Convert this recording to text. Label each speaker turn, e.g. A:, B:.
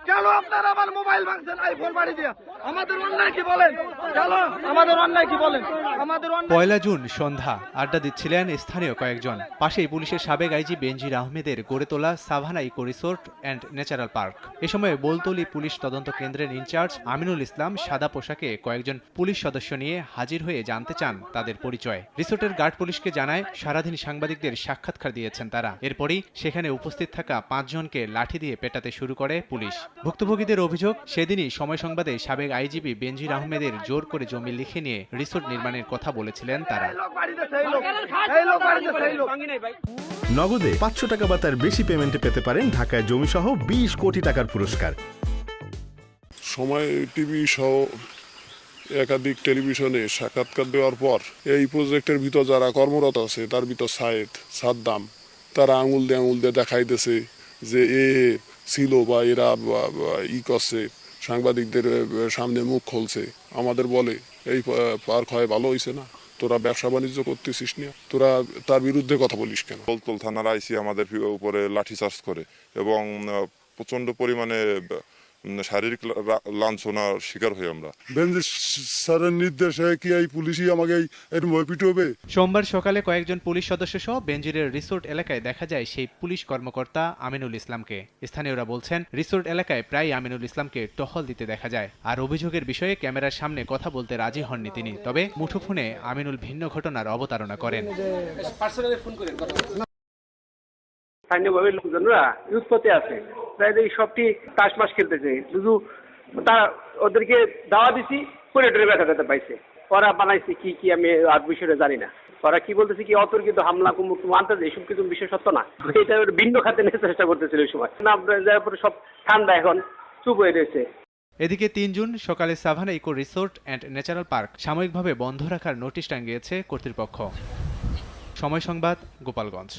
A: কেন আপনারা আমার মোবাইল ভাঙছেন আইফোন বাড়ি দিয়া? আমাদের অন্যায় কি বলেন? কেন আমাদের অন্যায় কি বলেন? আমাদের
B: পয়লা জুন সন্ধ্যা আড্ডা দিচ্ছিলেন স্থানীয় কয়েকজন। পাশেই পুলিশের সাবেক আইজি বেনজির আহমেদের গড়ে তোলা Savannah eco resort and natural park. এ সময় বোলতলি পুলিশ তদন্ত কেন্দ্রের ইনচার্জ আমিনুল ইসলাম সাদা পোশাকে কয়েকজন পুলিশ সদস্য নিয়ে হাজির হয়ে জানতে চান তাদের পরিচয়। রিসোর্টের গার্ড পুলিশকে জানায় সারাদিন সাংবাদিকদের সাক্ষাৎকার দিয়েছেন তারা। এরপরই সেখানে উপস্থিত থাকা 5 জনকে লাঠি দিয়ে পেটাতে শুরু করে পুলিশ। ভুক্তভোগীদের অভিযোগ, সেদিনই সময় সংবাদে সাবেক আইজিপি বেনজির আহমেদের জোর করে জমি লিখে নিয়ে রিসোর্ট নির্মাণের কথা বলেছিলেন তারা।
C: নগদে 500 টাকা বা তার বেশি পেমেন্টে পেতে পারেন ঢাকায় জমি সহ 20 কোটি টাকার পুরস্কার।
D: সময় টিভি সহ একাধিক টেলিভিশনে সাক্ষাৎকার দেওয়ার পর এই প্রজেক্টের ভিতর যারা কর্মরত আছে তার ভিতর সাদ্দাম তারা আঙুল দিয়ে দেখাইতেছে যে এ ছিল বা এরা করছে, সাংবাদিকদের সামনে মুখ খুলছে, আমাদের বলে এই পার্ক হয় ভালো হয়েছে না, তোরা ব্যবসা বাণিজ্য করতেছিস না, তোরা তার বিরুদ্ধে কথা বলিস কেন?
E: বলতল থানার আইসি আমাদের উপরে লাঠিচার্জ করে এবং প্রচন্ড পরিমাণে শারীরিক লাঞ্ছনার শিকার হই আমরা।
D: বেনজির স্যারের নির্দেশে কি এই পুলিশই আমাকে এর পিটু হবে?
B: সোমবার সকালে কয়েকজন পুলিশ সদস্য সহ বেনজিরের রিসোর্ট এলাকায় দেখা যায় সেই পুলিশ কর্মকর্তা আমিনুল ইসলামকে। স্থানীয়রা বলছেন, রিসোর্ট এলাকায় প্রায় আমিনুল ইসলামকে টহল দিতে দেখা যায়। আর অভিযোগের বিষয়ে ক্যামেরার সামনে কথা বলতে রাজি হননি তিনি। তবে মুঠোফোনে আমিনুল ভিন্ন ঘটনার অবতারণা করেন।
F: স্থানীয়ভাবে লোকজনরা উৎপত্তি আছে, প্রায় সবটি তাস মাস খেলতেছে, শুধু তা ওদেরকে দাওয়া দিছি কোরিডোরে ব্যথা পাইছে। ওরা বানাইছে কি আমি আর বিষয়টা জানি না। ওরা কি বলতেছে কি অতর্কিত হামলা কুমুক আনতে এসব কিছু বিষয় সত্য না, এটা ভিন্ন খাতে নিতে চেষ্টা করতেছিল ওই সময় না, যার পরে সব ঠান্ডা এখন চুপ হয়ে রয়েছে।
B: এদিকে 3 জুন সকালে Savanna eco resort and natural Park সাময়িকভাবে বন্ধ রাখার নোটিশ টাঙ্গিয়েছে কর্তৃপক্ষ। সময় সংবাদ, গোপালগঞ্জ।